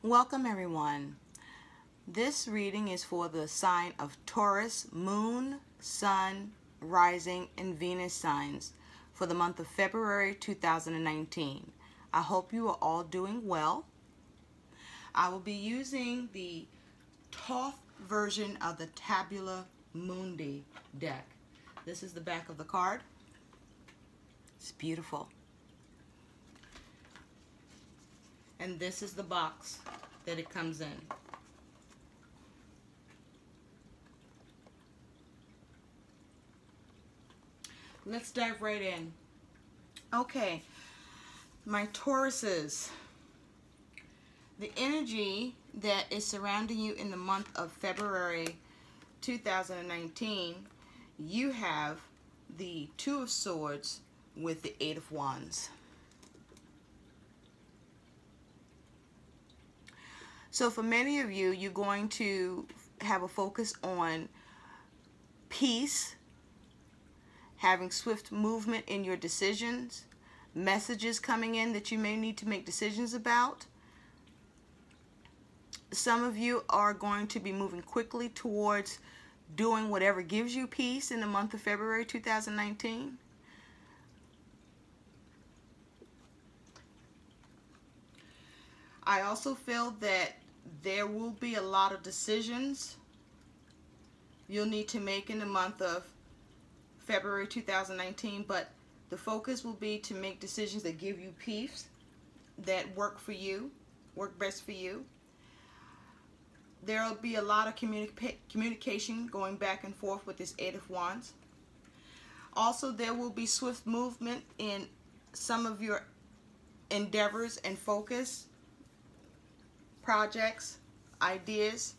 Welcome everyone. This reading is for the sign of Taurus, Moon, Sun, Rising, and Venus signs for the month of February 2019. I hope you are all doing well. I will be using the Thoth version of the Tabula Mundi deck. This is the back of the card. It's beautiful. And this is the box that it comes in. Let's dive right in. Okay, my Tauruses. The energy that is surrounding you in the month of February 2019, you have the Two of Swords with the Eight of Wands. So for many of you, you're going to have a focus on peace, having swift movement in your decisions, messages coming in that you may need to make decisions about. Some of you are going to be moving quickly towards doing whatever gives you peace in the month of February 2019. I also feel that there will be a lot of decisions you'll need to make in the month of February 2019, but the focus will be to make decisions that give you peace, that work for you, work best for you. There will be a lot of communication going back and forth with this Eight of Wands. Also, there will be swift movement in some of your endeavors and focus, projects, ideas.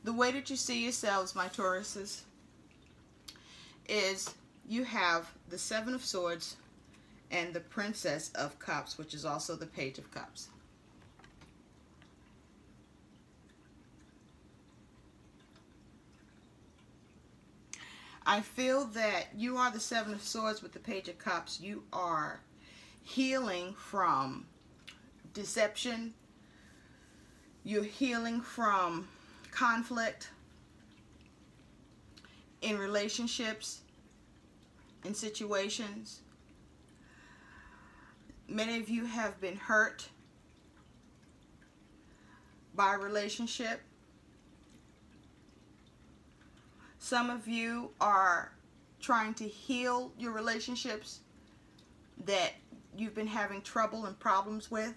The way that you see yourselves, my Tauruses, is you have the Seven of Swords and the Princess of Cups, which is also the Page of Cups. I feel that you are the Seven of Swords with the Page of Cups. You are healing from deception. You're healing from conflict in relationships, in situations. Many of you have been hurt by a relationship. Some of you are trying to heal your relationships that you've been having trouble and problems with.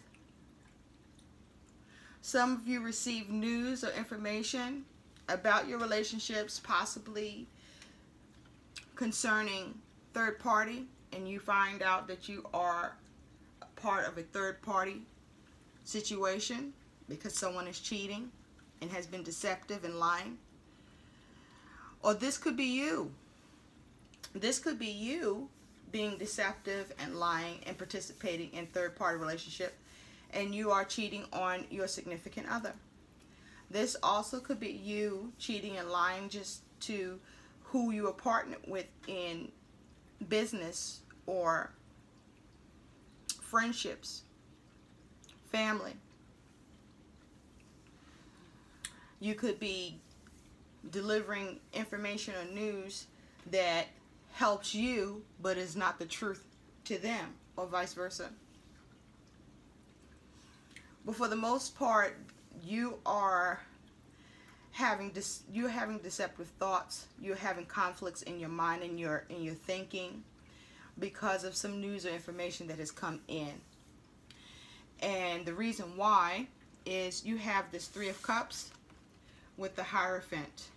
Some of you receive news or information about your relationships, possibly concerning third party, and you find out that you are a part of a third party situation because someone is cheating and has been deceptive and lying. Or this could be you. This could be you being deceptive and lying and participating in third-party relationship, and you are cheating on your significant other. This also could be you cheating and lying just to who you are partnered with in business or friendships, family. You could be delivering information or news that helps you but is not the truth to them, or vice versa. But for the most part, you are having deceptive thoughts. You're having conflicts in your mind and your thinking because of some news or information that has come in. And the reason why is you have this Three of Cups with the Hierophant.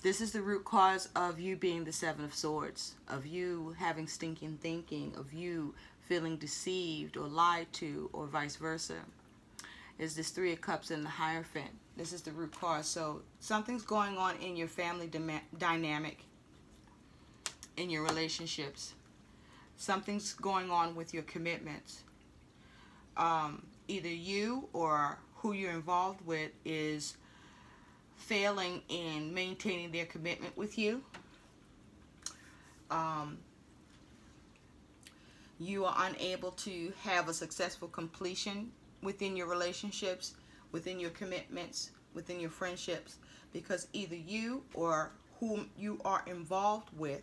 This is the root cause of you being the Seven of Swords, of you having stinking thinking, of you feeling deceived or lied to, or vice versa. Is this Three of Cups and the Hierophant. This is the root cause. So something's going on in your family dynamic, in your relationships. Something's going on with your commitments. Either you or who you're involved with is failing in maintaining their commitment with you. You are unable to have a successful completion within your relationships, within your commitments, within your friendships, because either you or whom you are involved with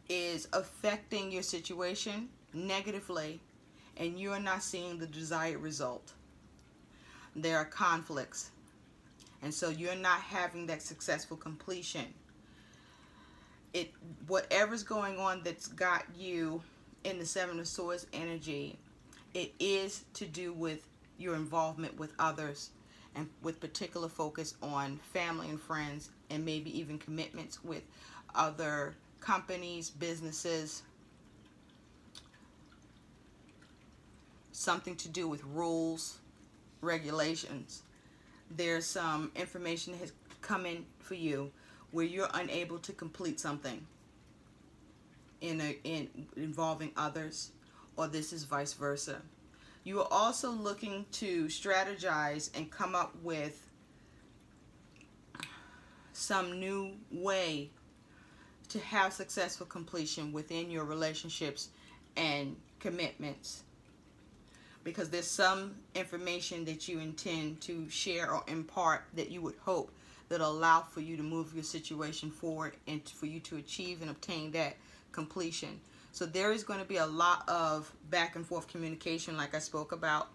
is affecting your situation negatively, and you are not seeing the desired result. There are conflicts, and so you're not having that successful completion. Whatever's going on that's got you in the Seven of Swords energy, it is to do with your involvement with others, and with particular focus on family and friends, and maybe even commitments with other companies, businesses, something to do with rules, regulations. There's some information that has come in for you where you're unable to complete something involving others, or this is vice versa. You are also looking to strategize and come up with some new way to have successful completion within your relationships and commitments, because there's some information that you intend to share or impart that you would hope that allow for you to move your situation forward and for you to achieve and obtain that completion. So there is going to be a lot of back and forth communication, like I spoke about,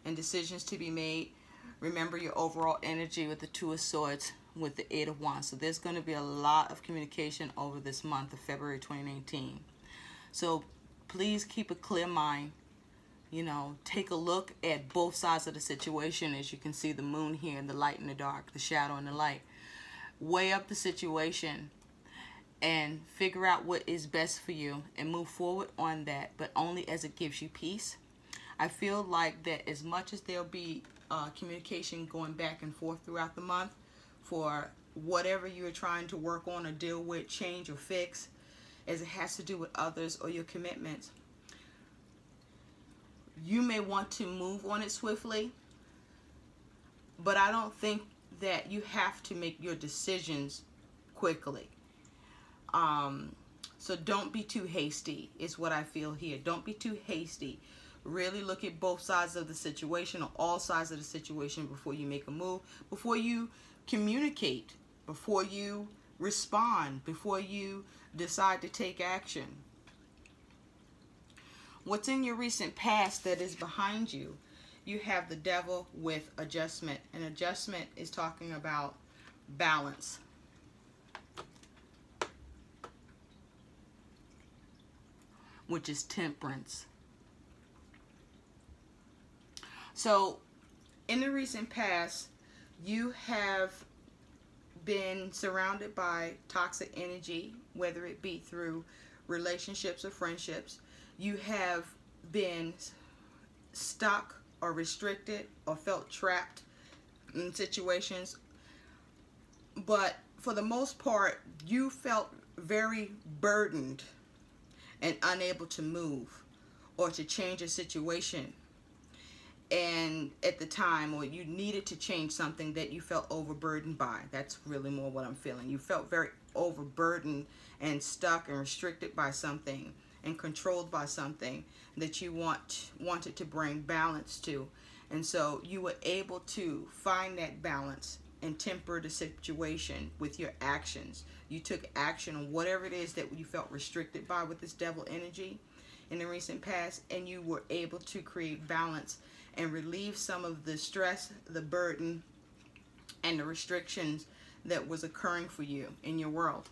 and decisions to be made. Remember your overall energy with the Two of Swords with the Eight of Wands. So there's going to be a lot of communication over this month of February 2019. So please keep a clear mind. You know, take a look at both sides of the situation. As you can see, the moon here, and the light and the dark, the shadow and the light. Weigh up the situation and figure out what is best for you and move forward on that, but only as it gives you peace. I feel like that as much as there'll be communication going back and forth throughout the month for whatever you're trying to work on or deal with, change or fix, as it has to do with others or your commitments, you may want to move on it swiftly, but I don't think that you have to make your decisions quickly. So don't be too hasty is what I feel here. Don't be too hasty. Really look at both sides of the situation, or all sides of the situation, before you make a move, before you communicate, before you respond, before you decide to take action. What's in your recent past that is behind you? You have the Devil with adjustment. And adjustment is talking about balance. Which is temperance. So, in the recent past, you have been surrounded by toxic energy, whether it be through relationships or friendships. You have been stuck or restricted or felt trapped in situations. But for the most part, you felt very burdened and unable to move or to change a situation. And at the time, or you needed to change something that you felt overburdened by. That's really more what I'm feeling. You felt very overburdened and stuck and restricted by something and controlled by something that you wanted to bring balance to. And so you were able to find that balance and temper the situation with your actions. You took action on whatever it is that you felt restricted by with this Devil energy in the recent past, and you were able to create balance and relieve some of the stress, the burden, and the restrictions that was occurring for you in your world.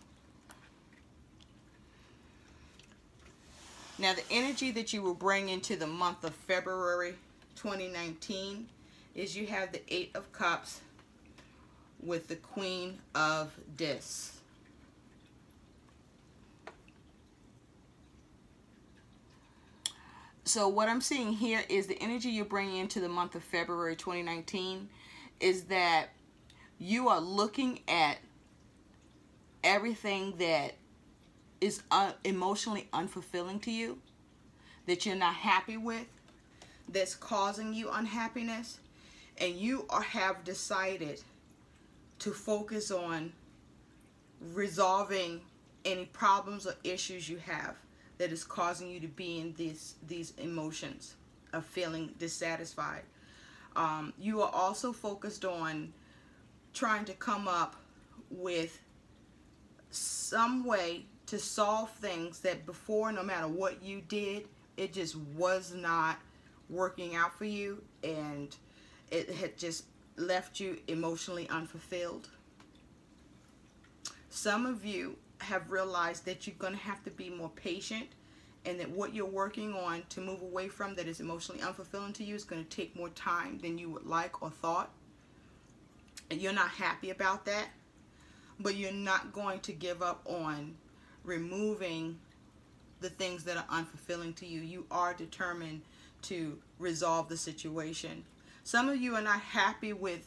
Now, the energy that you will bring into the month of February 2019 is you have the Eight of Cups with the Queen of Discs. So what I'm seeing here is the energy you're bringing into the month of February 2019 is that you are looking at everything that is emotionally unfulfilling to you, that you're not happy with, that's causing you unhappiness, and you have decided to focus on resolving any problems or issues you have that is causing you to be in these emotions of feeling dissatisfied. You are also focused on trying to come up with some way to solve things that before, no matter what you did, it just was not working out for you, and it had just left you emotionally unfulfilled. Some of you have realized that you're going to have to be more patient, and that what you're working on to move away from that is emotionally unfulfilling to you is going to take more time than you would like or thought. And you're not happy about that, but you're not going to give up on removing the things that are unfulfilling to you. You are determined to resolve the situation. Some of you are not happy with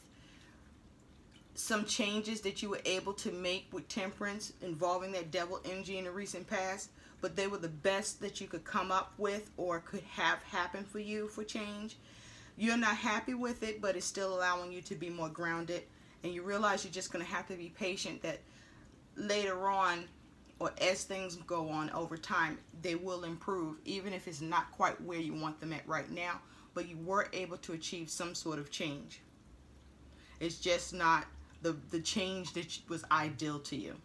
some changes that you were able to make with temperance involving that devil energy in the recent past, but they were the best that you could come up with or could have happen for you for change. You're not happy with it, but it's still allowing you to be more grounded, and you realize you're just going to have to be patient, that later on, or as things go on over time, they will improve, even if it's not quite where you want them at right now, but you were able to achieve some sort of change. It's just not the change that was ideal to you.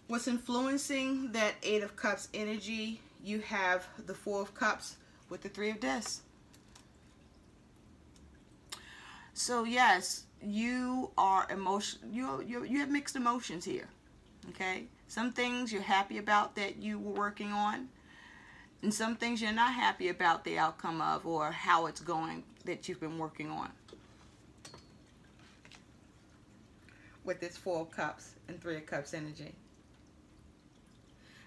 What's influencing that Eight of Cups energy? You have the Four of Cups with the Three of Discs. So yes, you are you have mixed emotions here. Okay, some things you're happy about that you were working on, and some things you're not happy about the outcome of or how it's going that you've been working on. With this Four of Cups and Three of Cups energy.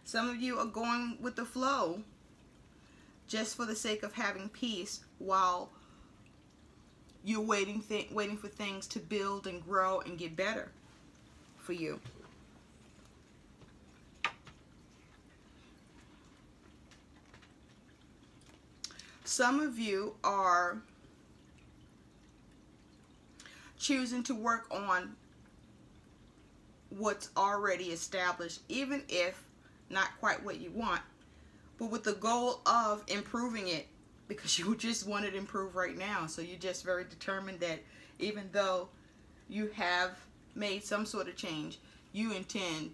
Some of you are going with the flow just for the sake of having peace while you're waiting for things to build and grow and get better for you. Some of you are choosing to work on what's already established, even if not quite what you want, but with the goal of improving it, because you just want it improved right now. So you're just very determined that even though you have made some sort of change, you intend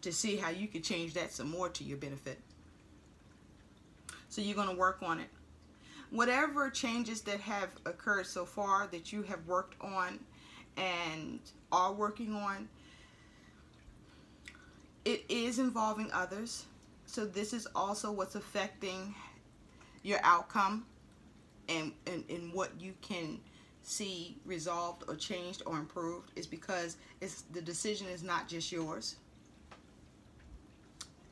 to see how you can change that some more to your benefit. So you're going to work on it. Whatever changes that have occurred so far that you have worked on and are working on, it is involving others. So this is also what's affecting your outcome and what you can see resolved or changed or improved, is because the decision is not just yours.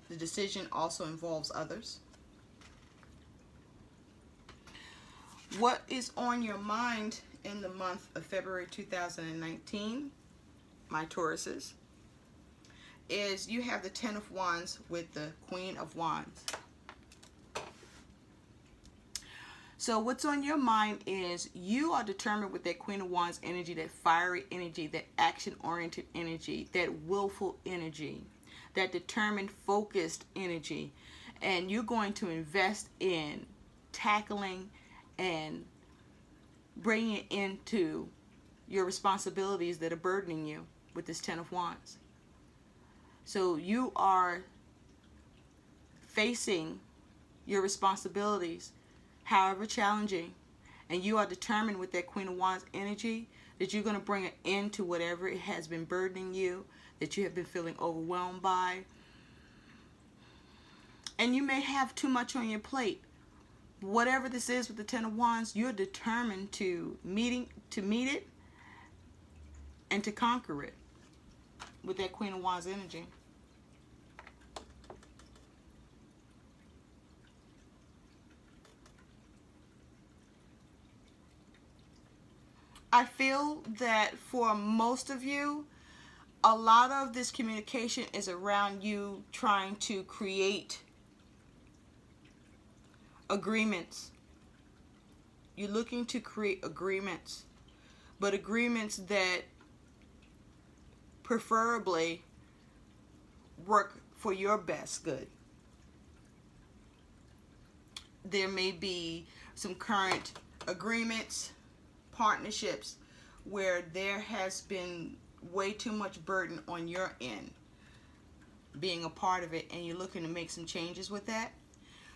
The decision also involves others. What is on your mind in the month of February 2019, my Tauruses, is you have the Ten of Wands with the Queen of Wands. So what's on your mind is you are determined with that Queen of Wands energy, that fiery energy, that action-oriented energy, that willful energy, that determined, focused energy. And you're going to invest in tackling and bringing it into your responsibilities that are burdening you with this Ten of Wands. So you are facing your responsibilities, however challenging, and you are determined with that Queen of Wands energy that you're going to bring an end to whatever it has been burdening you, that you have been feeling overwhelmed by. And you may have too much on your plate. Whatever this is with the Ten of Wands, you're determined to meet it and to conquer it with that Queen of Wands energy. I feel that for most of you, a lot of this communication is around you trying to create agreements. You're looking to create agreements, but agreements that preferably work for your best good. There may be some current agreements, partnerships, where there has been way too much burden on your end being a part of it, and you're looking to make some changes with that.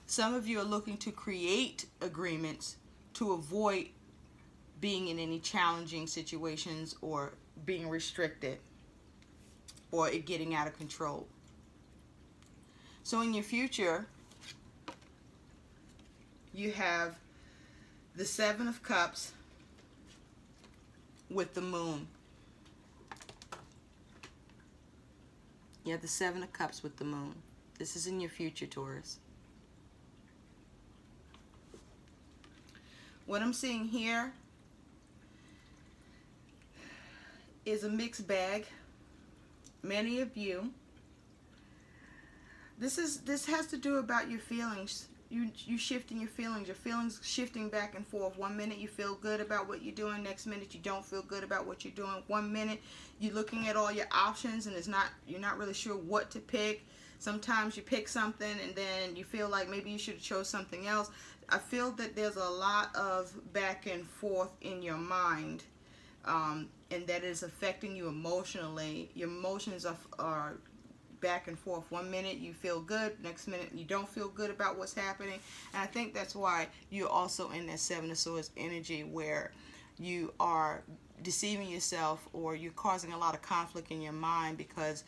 Some of you are looking to create agreements to avoid being in any challenging situations or being restricted or it getting out of control. So in your future, you have the Seven of Cups with the Moon. You have the Seven of Cups with the Moon. This is in your future, Taurus. What I'm seeing here is a mixed bag. Many of you, this has to do about your feelings. You shifting your feelings shifting back and forth. One minute you feel good about what you're doing, next minute you don't feel good about what you're doing. One minute you're looking at all your options and you're not really sure what to pick. Sometimes you pick something and then you feel like maybe you should have chose something else. I feel that there's a lot of back and forth in your mind, and that is affecting you emotionally. Your emotions are back and forth. One minute you feel good, next minute you don't feel good about what's happening. And I think that's why you're also in that Seven of Swords energy, where you are deceiving yourself or you're causing a lot of conflict in your mind because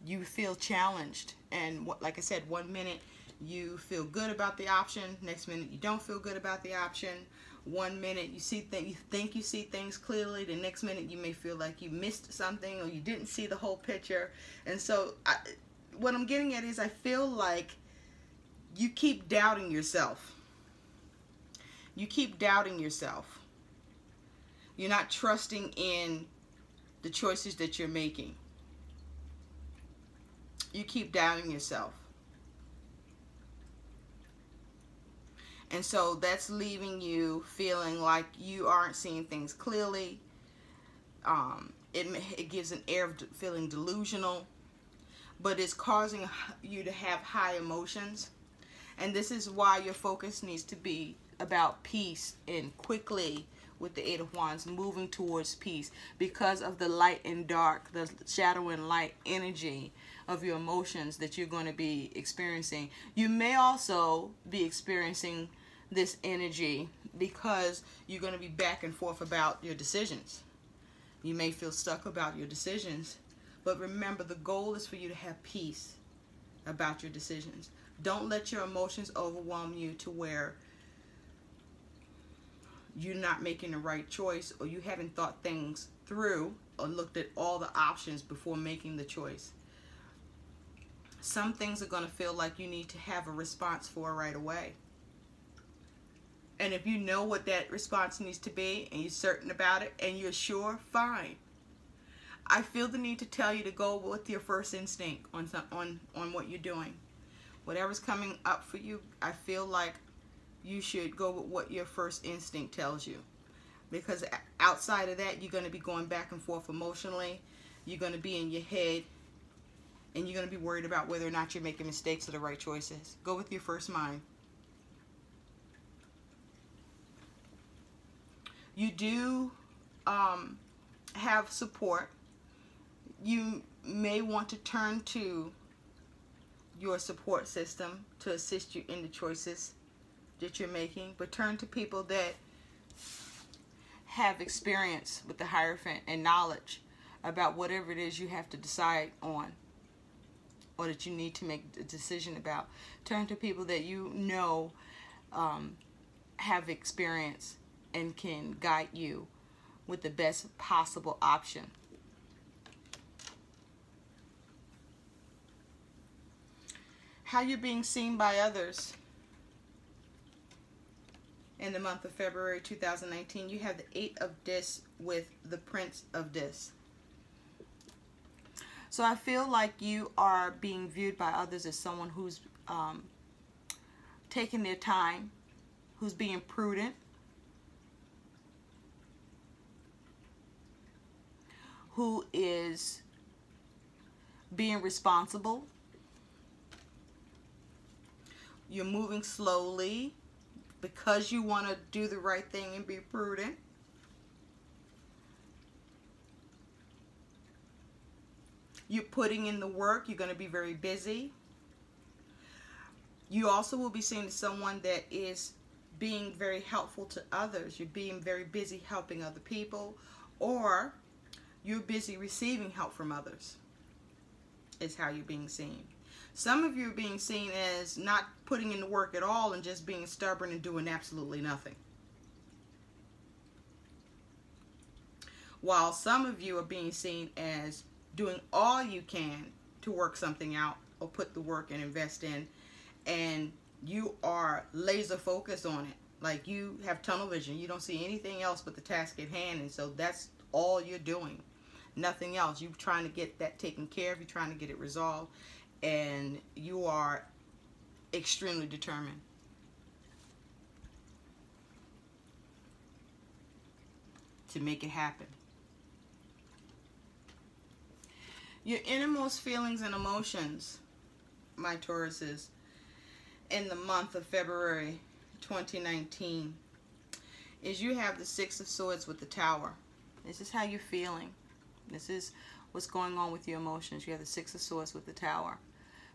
you feel challenged. And like I said, one minute you feel good about the option, next minute you don't feel good about the option. One minute you think you see things clearly, the next minute you may feel like you missed something or you didn't see the whole picture. And so what I'm getting at is I feel like you keep doubting yourself. You keep doubting yourself. You're not trusting in the choices that you're making. You keep doubting yourself. And so that's leaving you feeling like you aren't seeing things clearly. It gives an air of feeling delusional, but it's causing you to have high emotions. And this is why your focus needs to be about peace and quickly, with the Eight of Wands, moving towards peace because of the light and dark, the shadow and light energy of your emotions that you're going to be experiencing. You may also be experiencing this energy because you're going to be back and forth about your decisions. You may feel stuck about your decisions, but remember, the goal is for you to have peace about your decisions. Don't let your emotions overwhelm you to where you're not making the right choice, or you haven't thought things through or looked at all the options before making the choice. Some things are going to feel like you need to have a response for right away. And if you know what that response needs to be and you're certain about it and you're sure, fine. I feel the need to tell you to go with your first instinct on what you're doing. Whatever's coming up for you, I feel like you should go with what your first instinct tells you. Because outside of that, you're going to be going back and forth emotionally. You're going to be in your head. And you're going to be worried about whether or not you're making mistakes or the right choices. Go with your first mind. You do have support. You may want to turn to your support system to assist you in the choices that you're making, but turn to people that have experience with the Hierophant and knowledge about whatever it is you have to decide on or that you need to make a decision about. Turn to people that you know have experience and can guide you with the best possible option. How you're being seen by others in the month of February 2019. You have the Eight of Discs with the Prince of Discs. So I feel like you are being viewed by others as someone who's taking their time, who's being prudent, who is being responsible. You're moving slowly because you want to do the right thing and be prudent. You're putting in the work. You're going to be very busy. You also will be seen as someone that is being very helpful to others. You're being very busy helping other people, or you're busy receiving help from others, is how you're being seen. Some of you are being seen as not putting in the work at all and just being stubborn and doing absolutely nothing. While some of you are being seen as doing all you can to work something out or put the work and invest in, and you are laser focused on it. Like you have tunnel vision. You don't see anything else but the task at hand, and so that's all you're doing. Nothing else. You're trying to get that taken care of. You're trying to get it resolved, and you are extremely determined. To make it happen. Your innermost feelings and emotions, my Tauruses, in the month of February 2019, is you have the Six of Swords with the Tower. This is how you're feeling. This is what's going on with your emotions. You have the Six of Swords with the Tower.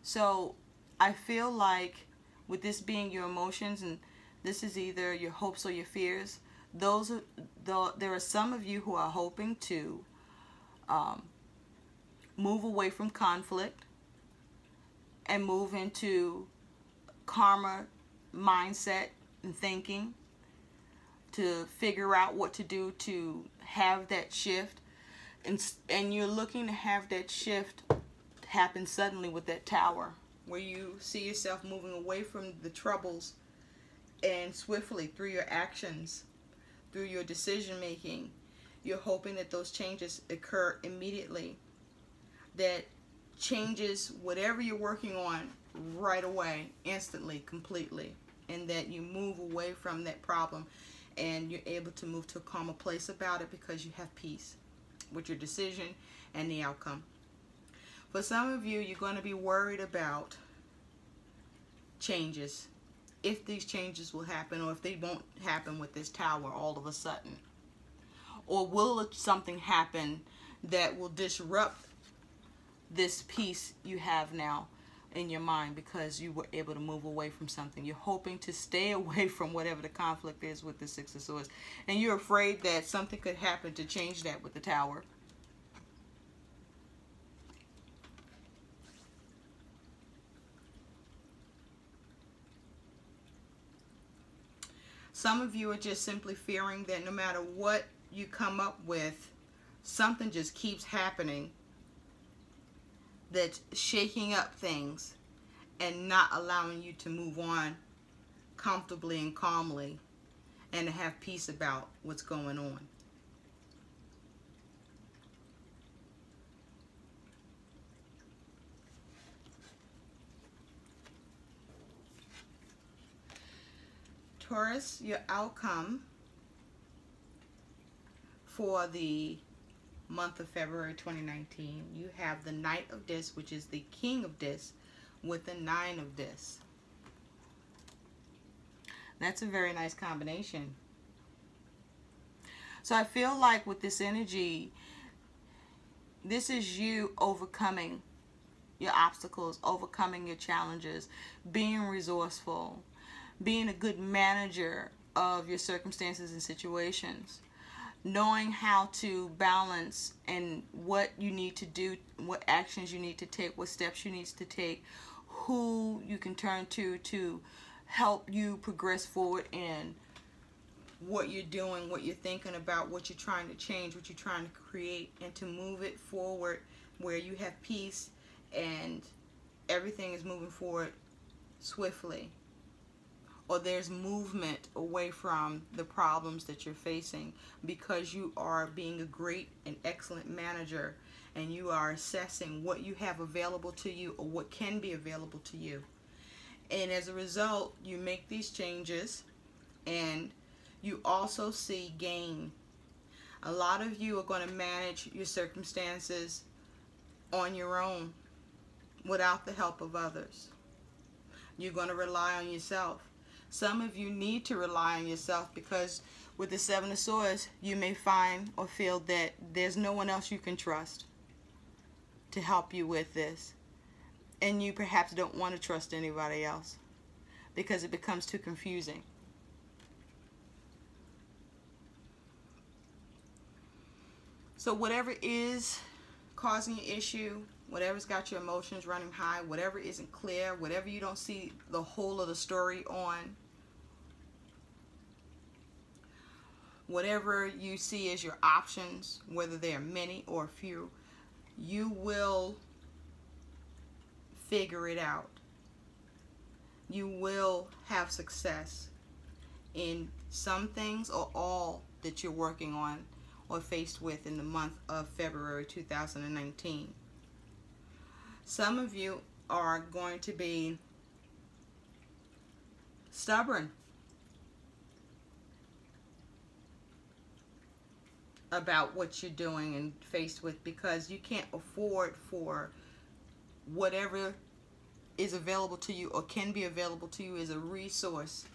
So I feel like with this being your emotions, and this is either your hopes or your fears, there are some of you who are hoping to move away from conflict and move into karma mindset and thinking, to figure out what to do to have that shift, and you're looking to have that shift happen suddenly with that Tower, where you see yourself moving away from the troubles and swiftly through your actions, through your decision making. You're hoping that those changes occur immediately, that changes whatever you're working on right away, instantly, completely, and that you move away from that problem and you're able to move to a calmer place about it because you have peace with your decision and the outcome. For some of you, you're going to be worried about changes, if these changes will happen or if they won't happen with this Tower all of a sudden, or will something happen that will disrupt this peace you have now in your mind because you were able to move away from something. You're hoping to stay away from whatever the conflict is with the Six of Swords, and you're afraid that something could happen to change that with the Tower. Some of you are just simply fearing that no matter what you come up with, something just keeps happening that's shaking up things and not allowing you to move on comfortably and calmly and to have peace about what's going on. Taurus, your outcome for the month of February 2019, you have the Knight of Discs, which is the King of Discs, with the Nine of Discs. That's a very nice combination. So I feel like with this energy, this is you overcoming your obstacles, overcoming your challenges, being resourceful, being a good manager of your circumstances and situations, knowing how to balance and what you need to do, what actions you need to take, what steps you need to take, who you can turn to help you progress forward in what you're doing, what you're thinking about, what you're trying to change, what you're trying to create, and to move it forward where you have peace and everything is moving forward swiftly. Or there's movement away from the problems that you're facing because you are being a great and excellent manager and you are assessing what you have available to you or what can be available to you. And as a result, you make these changes and you also see gain. A lot of you are going to manage your circumstances on your own without the help of others. You're going to rely on yourself. Some of you need to rely on yourself because with the Seven of Swords, you may find or feel that there's no one else you can trust to help you with this. And you perhaps don't want to trust anybody else because it becomes too confusing. So whatever is causing an issue, whatever's got your emotions running high, whatever isn't clear, whatever you don't see the whole of the story on, whatever you see as your options, whether they are many or few, you will figure it out. You will have success in some things or all that you're working on or faced with in the month of February 2019. Some of you are going to be stubborn about what you're doing and faced with because you can't afford for whatever is available to you or can be available to you as a resource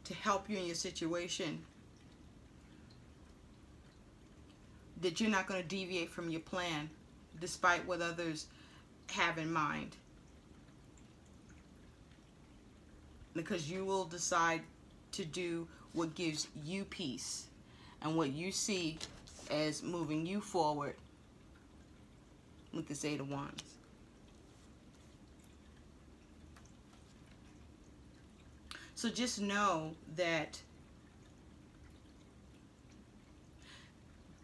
to help you in your situation, that you're not going to deviate from your plan despite what others have in mind, because you will decide to do what gives you peace and what you see as moving you forward with this Eight of Wands. So just know that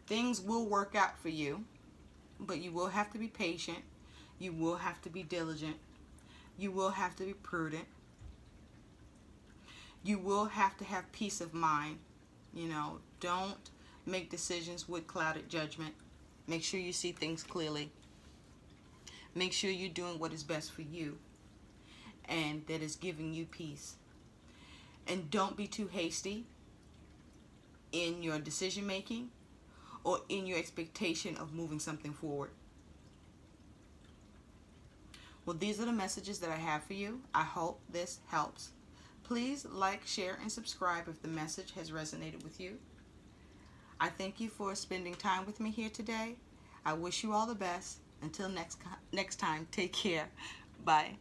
things will work out for you, but you will have to be patient. You will have to be diligent. You will have to be prudent. You will have to have peace of mind. You know, don't make decisions with clouded judgment. Make sure you see things clearly. Make sure you're doing what is best for you and that is giving you peace. And don't be too hasty in your decision making or in your expectation of moving something forward. Well, these are the messages that I have for you. I hope this helps. Please like, share, and subscribe if the message has resonated with you. I thank you for spending time with me here today. I wish you all the best. Until next time, take care. Bye.